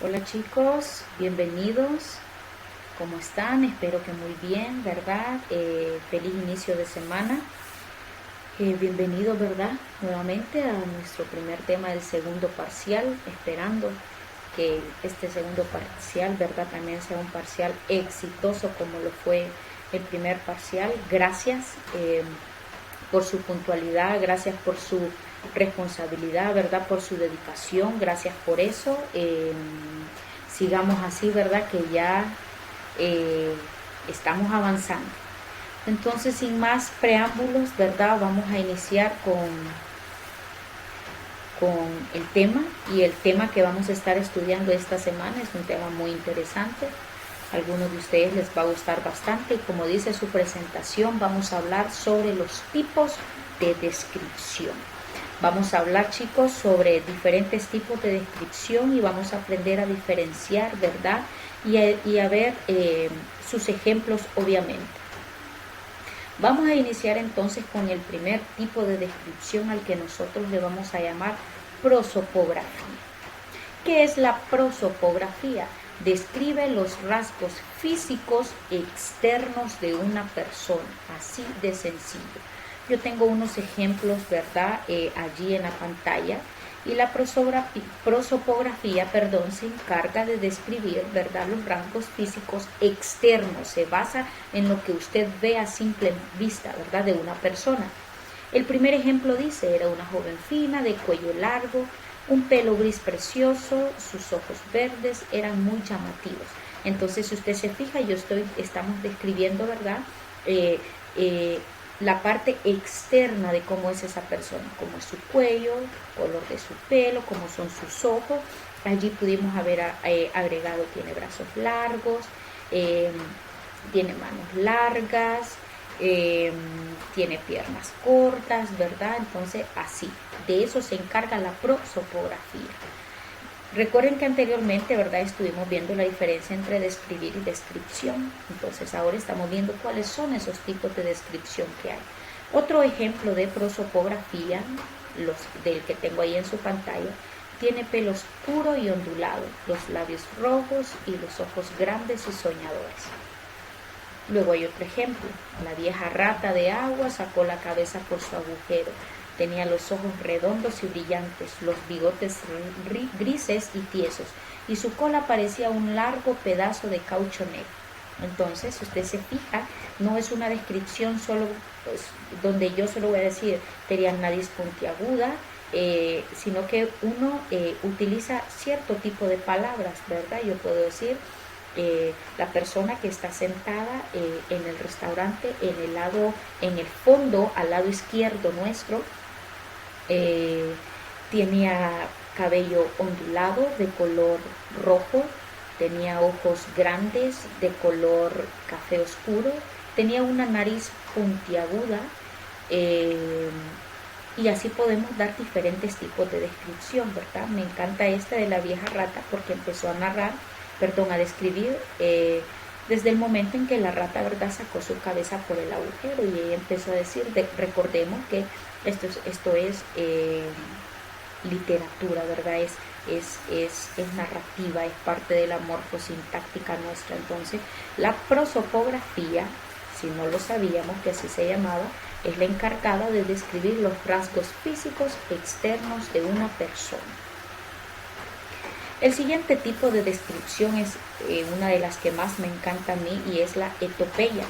Hola chicos, bienvenidos. ¿Cómo están? Espero que muy bien, ¿verdad? Feliz inicio de semana. Bienvenidos, ¿verdad? Nuevamente a nuestro primer tema del segundo parcial, esperando que este segundo parcial, ¿verdad? También sea un parcial exitoso como lo fue el primer parcial. Gracias por su puntualidad, gracias por su responsabilidad, ¿verdad? Por su dedicación, gracias por eso. Sigamos así, ¿verdad? Que ya eh, estamos avanzando. Entonces, sin más preámbulos, ¿verdad? Vamos a iniciar con el tema, y el tema que vamos a estar estudiando esta semana es un tema muy interesante. A algunos de ustedes les va a gustar bastante y como dice su presentación, vamos a hablar sobre los tipos de descripción. Vamos a hablar, chicos, sobre diferentes tipos de descripción y vamos a aprender a diferenciar, ¿verdad? Y a ver sus ejemplos, obviamente. Vamos a iniciar entonces con el primer tipo de descripción al que nosotros le vamos a llamar prosopografía. ¿Qué es la prosopografía? Describe los rasgos físicos externos de una persona, así de sencillo. Yo tengo unos ejemplos, ¿verdad? Allí en la pantalla. Y la prosopografía, se encarga de describir, ¿verdad?, los rasgos físicos externos. Se basa en lo que usted ve a simple vista, ¿verdad?, de una persona. El primer ejemplo dice, era una joven fina, de cuello largo, un pelo gris precioso, sus ojos verdes eran muy llamativos. Entonces, si usted se fija, estamos describiendo, ¿verdad?, la parte externa de cómo es esa persona, cómo es su cuello, color de su pelo, cómo son sus ojos. Allí pudimos haber agregado, tiene brazos largos, tiene manos largas, tiene piernas cortas, ¿verdad? Entonces, así, de eso se encarga la prosopografía. Recuerden que anteriormente, ¿verdad?, estuvimos viendo la diferencia entre describir y descripción. Entonces ahora estamos viendo cuáles son esos tipos de descripción que hay. Otro ejemplo de prosopografía, del que tengo ahí en su pantalla, tiene pelo oscuro y ondulado, los labios rojos y los ojos grandes y soñadores. Luego hay otro ejemplo, la vieja rata de agua sacó la cabeza por su agujero. Tenía los ojos redondos y brillantes, los bigotes grises y tiesos, y su cola parecía un largo pedazo de caucho negro. Entonces, si usted se fija, no es una descripción solo, pues, donde yo solo voy a decir, tenía nariz puntiaguda, sino que uno utiliza cierto tipo de palabras, ¿verdad? Yo puedo decir, la persona que está sentada en el restaurante, en el fondo, al lado izquierdo nuestro, tenía cabello ondulado de color rojo, tenía ojos grandes de color café oscuro, tenía una nariz puntiaguda, y así podemos dar diferentes tipos de descripción, ¿verdad? Me encanta esta de la vieja rata porque empezó a describir desde el momento en que la rata, ¿verdad?, sacó su cabeza por el agujero, y ella empezó a decir, recordemos que esto es literatura, ¿verdad? Es narrativa, es parte de la morfosintáctica nuestra. Entonces, la prosopografía, si no lo sabíamos que así se llamaba, es la encargada de describir los rasgos físicos externos de una persona. El siguiente tipo de descripción es una de las que más me encanta a mí, y es la etopeya.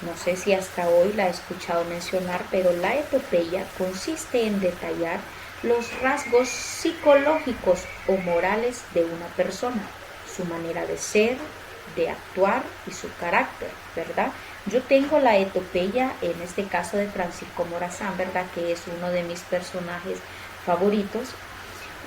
No sé si hasta hoy la he escuchado mencionar, pero la etopeya consiste en detallar los rasgos psicológicos o morales de una persona, su manera de ser, de actuar y su carácter, ¿verdad? Yo tengo la etopeya, en este caso de Francisco Morazán, ¿verdad?, que es uno de mis personajes favoritos.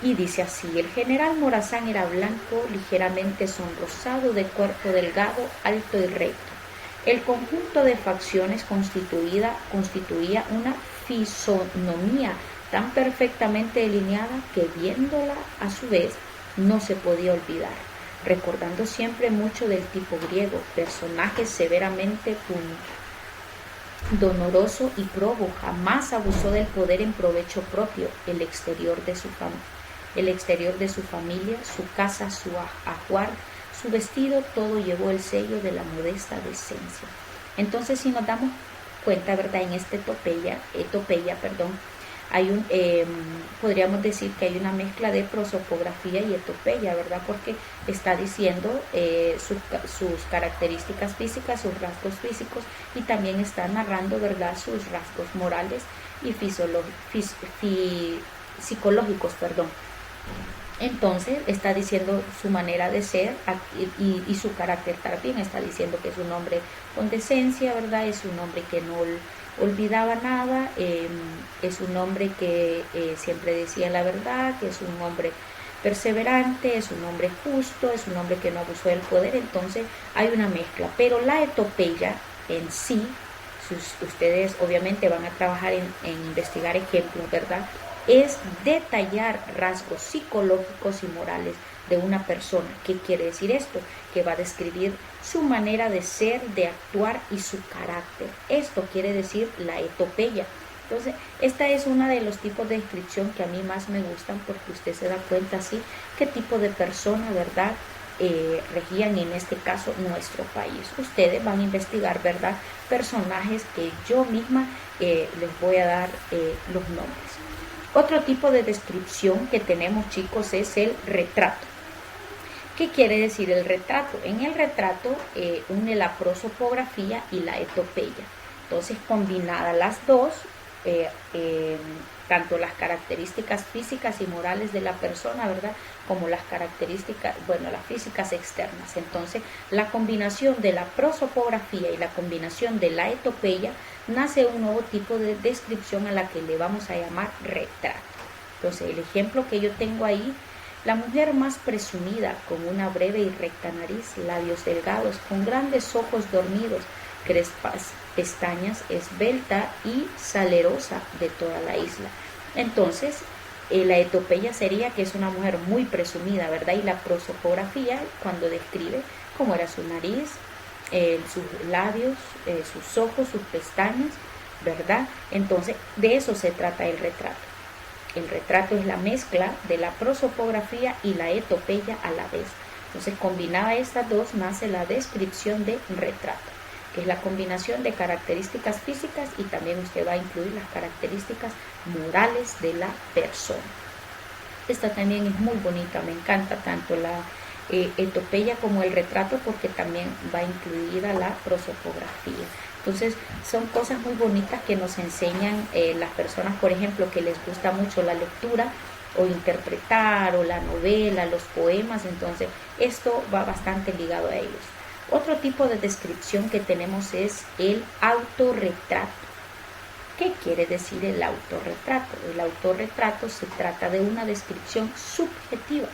Y dice así: el general Morazán era blanco, ligeramente sonrosado, de cuerpo delgado, alto y recto. El conjunto de facciones constituía una fisonomía tan perfectamente delineada que viéndola a su vez no se podía olvidar, recordando siempre mucho del tipo griego, personaje severamente pundonoroso y probo, jamás abusó del poder en provecho propio, el exterior de su el exterior de su familia, su casa, su ajuar, su vestido, todo llevó el sello de la modesta decencia. Entonces, si nos damos cuenta, ¿verdad? En esta etopeya, hay podríamos decir que hay una mezcla de prosopografía y etopeya, ¿verdad? Porque está diciendo sus características físicas, sus rasgos físicos, y también está narrando, ¿verdad?, sus rasgos morales y psicológicos, perdón. Entonces está diciendo su manera de ser y su carácter también. Está diciendo que es un hombre con decencia, ¿verdad? Es un hombre que no olvidaba nada, es un hombre que siempre decía la verdad, que es un hombre perseverante, es un hombre justo, es un hombre que no abusó del poder. Entonces hay una mezcla, pero la etopeya en sí, ustedes obviamente van a trabajar en investigar ejemplos, ¿verdad?, es detallar rasgos psicológicos y morales de una persona. ¿Qué quiere decir esto? Que va a describir su manera de ser, de actuar y su carácter. Esto quiere decir la etopeya. Entonces, esta es una de los tipos de descripción que a mí más me gustan, porque usted se da cuenta así qué tipo de persona, ¿verdad?, regían en este caso nuestro país. Ustedes van a investigar, ¿verdad?, personajes que yo misma les voy a dar los nombres. Otro tipo de descripción que tenemos, chicos, es el retrato. ¿Qué quiere decir el retrato? En el retrato une la prosopografía y la etopeya. Entonces, combinadas las dos, tanto las características físicas y morales de la persona, ¿verdad?, como las características, las físicas externas. Entonces, la combinación de la prosopografía y la combinación de la etopeya nace un nuevo tipo de descripción a la que le vamos a llamar retrato. Entonces, el ejemplo que yo tengo ahí: la mujer más presumida, con una breve y recta nariz, labios delgados, con grandes ojos dormidos, crespas pestañas, esbelta y salerosa de toda la isla. Entonces, la etopeya sería que es una mujer muy presumida, ¿verdad? Y la prosopografía, cuando describe cómo era su nariz, sus labios, sus ojos, sus pestañas, ¿verdad? Entonces, de eso se trata el retrato. El retrato es la mezcla de la prosopografía y la etopeya a la vez. Entonces, combinada estas dos, nace la descripción de retrato, que es la combinación de características físicas, y también usted va a incluir las características morales de la persona. Esta también es muy bonita, me encanta tanto la etopeya como el retrato, porque también va incluida la prosopografía. Entonces, son cosas muy bonitas que nos enseñan las personas, por ejemplo, que les gusta mucho la lectura o interpretar, o la novela, los poemas. Entonces, esto va bastante ligado a ellos. Otro tipo de descripción que tenemos es el autorretrato. ¿Qué quiere decir el autorretrato? El autorretrato se trata de una descripción subjetiva.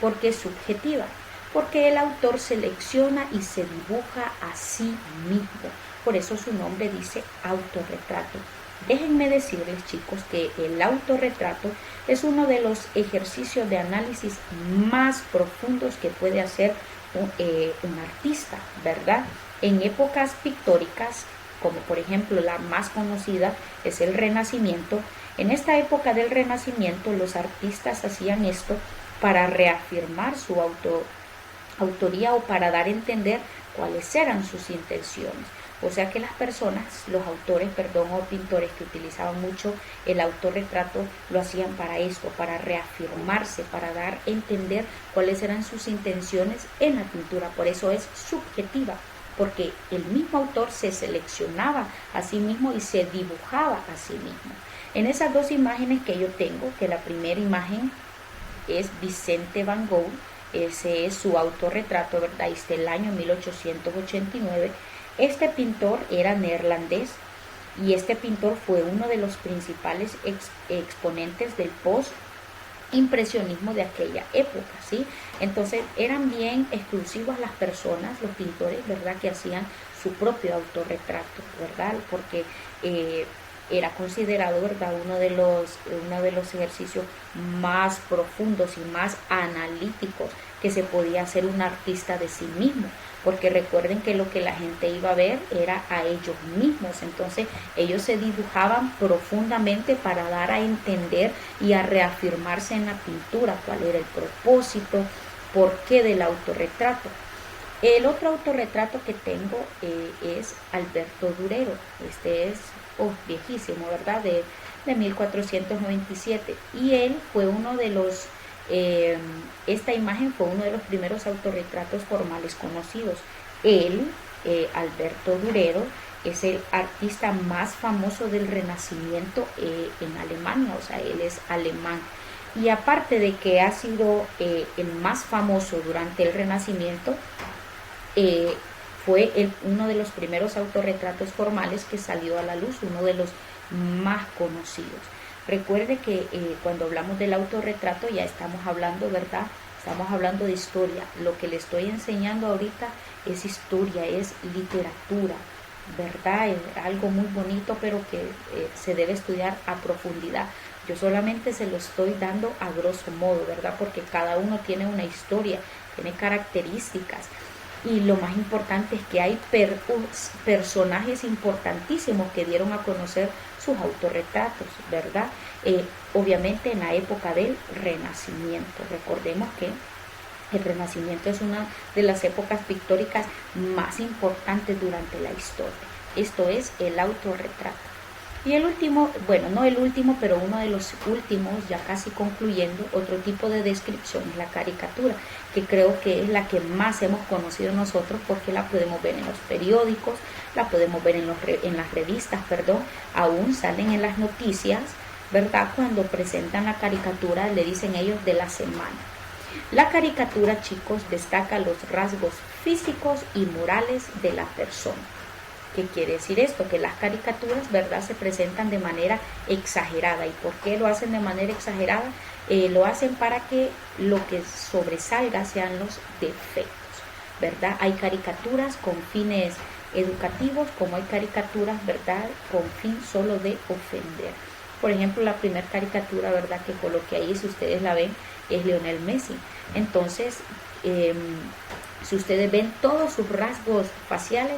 ¿Por qué subjetiva? Porque el autor selecciona y se dibuja a sí mismo. Por eso su nombre dice autorretrato. Déjenme decirles, chicos, que el autorretrato es uno de los ejercicios de análisis más profundos que puede hacer un artista, ¿verdad? En épocas pictóricas, como por ejemplo la más conocida es el Renacimiento. En esta época del Renacimiento, los artistas hacían esto para reafirmar su autoría, o para dar a entender cuáles eran sus intenciones. O sea que las personas, los autores, o pintores que utilizaban mucho el autorretrato, lo hacían para esto, para reafirmarse, para dar a entender cuáles eran sus intenciones en la pintura. Por eso es subjetiva, porque el mismo autor se seleccionaba a sí mismo y se dibujaba a sí mismo. En esas dos imágenes que yo tengo, que la primera imagen es Vicente Van Gogh, ese es su autorretrato, ¿verdad? Está el año 1889. Este pintor era neerlandés, y este pintor fue uno de los principales exponentes del post-impresionismo de aquella época, ¿sí? Entonces, eran bien exclusivas las personas, los pintores, ¿verdad?, que hacían su propio autorretrato, ¿verdad? Porque era considerado, ¿verdad?, uno de los ejercicios más profundos y más analíticos que se podía hacer un artista de sí mismo. porque recuerden que lo que la gente iba a ver era a ellos mismos, entonces ellos se dibujaban profundamente para dar a entender y a reafirmarse en la pintura cuál era el propósito, por qué del autorretrato. El otro autorretrato que tengo es Alberto Durero. Este es viejísimo, ¿verdad? De 1497. Y él fue uno de los, esta imagen fue uno de los primeros autorretratos formales conocidos. Él, Alberto Durero, es el artista más famoso del Renacimiento en Alemania, o sea, él es alemán. Y aparte de que ha sido el más famoso durante el Renacimiento, fue uno de los primeros autorretratos formales que salió a la luz, uno de los más conocidos. Recuerde que cuando hablamos del autorretrato ya estamos hablando, ¿verdad? Estamos hablando de historia. Lo que le estoy enseñando ahorita es historia, es literatura, ¿verdad? Es algo muy bonito, pero que se debe estudiar a profundidad. Yo solamente se lo estoy dando a grosso modo, ¿verdad? Porque cada uno tiene una historia, tiene características. Y lo más importante es que hay personajes importantísimos que dieron a conocer sus autorretratos, ¿verdad? Obviamente en la época del Renacimiento. Recordemos que el Renacimiento es una de las épocas pictóricas más importantes durante la historia. Esto es el autorretrato. Y el último, bueno, no el último, pero uno de los últimos, ya casi concluyendo, otro tipo de descripción es la caricatura, que creo que es la que más hemos conocido nosotros porque la podemos ver en los periódicos, la podemos ver en las revistas, aún salen en las noticias, ¿verdad? Cuando presentan la caricatura, le dicen ellos de la semana. La caricatura, chicos, destaca los rasgos físicos y morales de la persona. ¿Qué quiere decir esto? Que las caricaturas, ¿verdad?, se presentan de manera exagerada. ¿Y por qué lo hacen de manera exagerada? Lo hacen para que lo que sobresalga sean los defectos, ¿verdad? Hay caricaturas con fines educativos, como hay caricaturas, ¿verdad?, con fin solo de ofender. Por ejemplo, la primera caricatura, ¿verdad?, que coloqué ahí, si ustedes la ven, es Lionel Messi. Entonces, si ustedes ven todos sus rasgos faciales,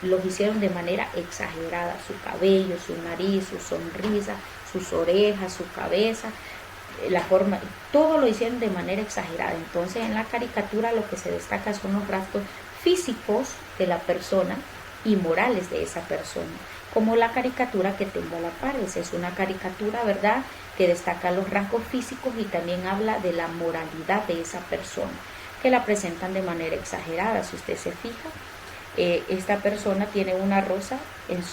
los hicieron de manera exagerada. Su cabello, su nariz, su sonrisa, sus orejas, su cabeza, la forma, todo lo hicieron de manera exagerada. Entonces en la caricatura lo que se destaca son los rasgos físicos de la persona y morales de esa persona. Como la caricatura que tengo a la par, es una caricatura, ¿verdad?, que destaca los rasgos físicos y también habla de la moralidad de esa persona, que la presentan de manera exagerada. Si usted se fija, esta persona tiene una rosa en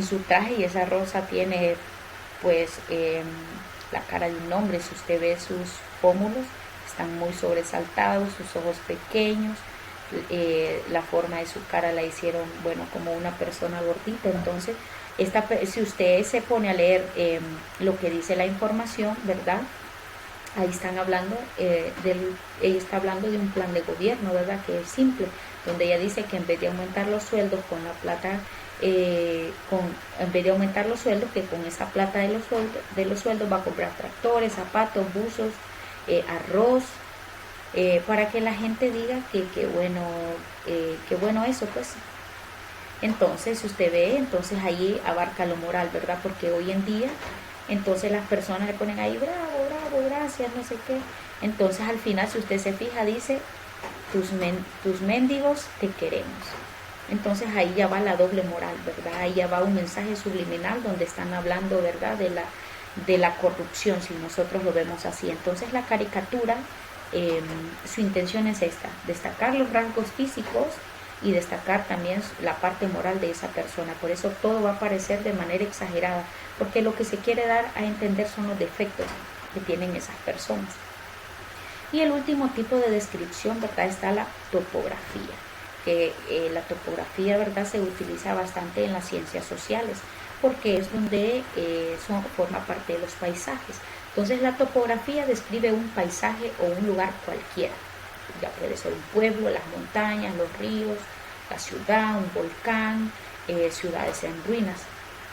su traje y esa rosa tiene pues la cara de un hombre. Si usted ve sus pómulos, están muy sobresaltados, sus ojos pequeños, la forma de su cara la hicieron, bueno, como una persona gordita. Entonces, si usted se pone a leer lo que dice la información, ¿verdad?, ahí están hablando, ella está hablando de un plan de gobierno, ¿verdad?, que es simple, donde ella dice que en vez de aumentar los sueldos con la plata, en vez de aumentar los sueldos, que con esa plata de los sueldos va a comprar tractores, zapatos, buzos, arroz, para que la gente diga que bueno eso, pues. Entonces, si usted ve, entonces ahí abarca lo moral, ¿verdad?, porque hoy en día, entonces las personas le ponen ahí, bravo, bravo, gracias, no sé qué. Entonces al final, si usted se fija, dice, tus mendigos te queremos. Entonces ahí ya va la doble moral, ¿verdad? Ahí ya va un mensaje subliminal donde están hablando, ¿verdad?, de la corrupción, si nosotros lo vemos así. Entonces la caricatura, su intención es esta, destacar los rasgos físicos y destacar también la parte moral de esa persona. Por eso todo va a aparecer de manera exagerada, porque lo que se quiere dar a entender son los defectos que tienen esas personas. Y el último tipo de descripción, ¿verdad?, está la topografía, que la topografía, ¿verdad?, se utiliza bastante en las ciencias sociales, porque es donde forma parte de los paisajes. Entonces la topografía describe un paisaje o un lugar cualquiera. Ya puede ser un pueblo, las montañas, los ríos, la ciudad, un volcán, ciudades en ruinas,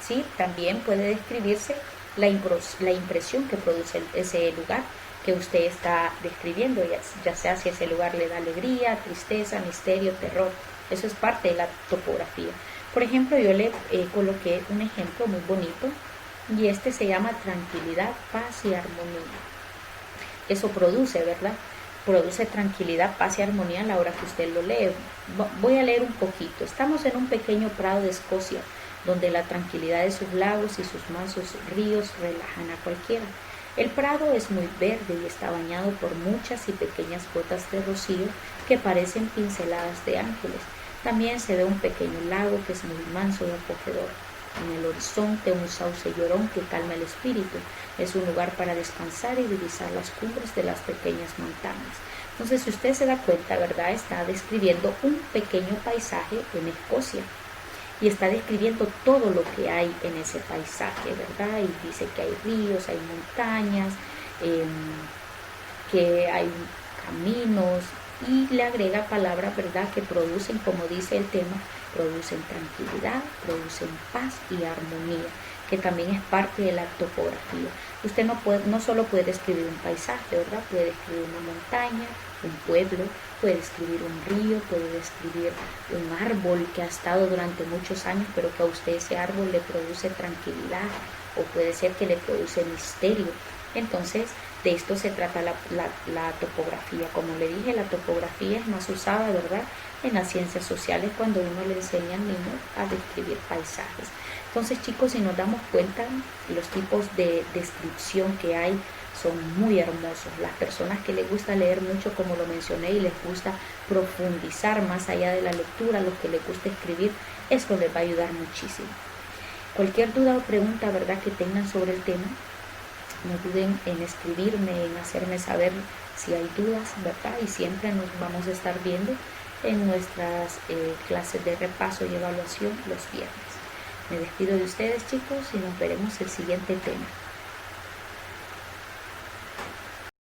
¿sí? También puede describirse la impresión que produce ese lugar. que usted está describiendo, ya sea si ese lugar le da alegría, tristeza, misterio, terror. Eso es parte de la topografía. Por ejemplo, yo le coloqué un ejemplo muy bonito y este se llama tranquilidad, paz y armonía. Eso produce, ¿verdad? Produce tranquilidad, paz y armonía a la hora que usted lo lee. Voy a leer un poquito. Estamos en un pequeño prado de Escocia, donde la tranquilidad de sus lagos y sus mansos ríos relajan a cualquiera. El prado es muy verde y está bañado por muchas y pequeñas gotas de rocío que parecen pinceladas de ángeles. También se ve un pequeño lago que es muy manso y acogedor. En el horizonte un sauce llorón que calma el espíritu. Es un lugar para descansar y divisar las cumbres de las pequeñas montañas. Entonces, si usted se da cuenta, ¿verdad? Está describiendo un pequeño paisaje en Escocia. Y está describiendo todo lo que hay en ese paisaje, ¿verdad? Y dice que hay ríos, hay montañas, que hay caminos, y le agrega palabras, ¿verdad?, que producen, como dice el tema, producen tranquilidad, producen paz y armonía, que también es parte de la topografía. Usted no solo puede escribir un paisaje, ¿verdad? Puede escribir una montaña, un pueblo, puede escribir un río, puede describir un árbol que ha estado durante muchos años, pero que a usted ese árbol le produce tranquilidad, o puede ser que le produce misterio. Entonces, de esto se trata la topografía. Como le dije, la topografía es más usada, ¿verdad?, en las ciencias sociales, cuando uno le enseña al niño a describir paisajes. Entonces, chicos, si nos damos cuenta, los tipos de descripción que hay son muy hermosos. Las personas que les gusta leer mucho, como lo mencioné, y les gusta profundizar más allá de la lectura, los que les gusta escribir, esto les va a ayudar muchísimo. Cualquier duda o pregunta, ¿verdad?, que tengan sobre el tema, no duden en escribirme, en hacerme saber si hay dudas, ¿verdad? Y siempre nos vamos a estar viendo en nuestras clases de repaso y evaluación los viernes. Me despido de ustedes, chicos, y nos veremos el siguiente tema.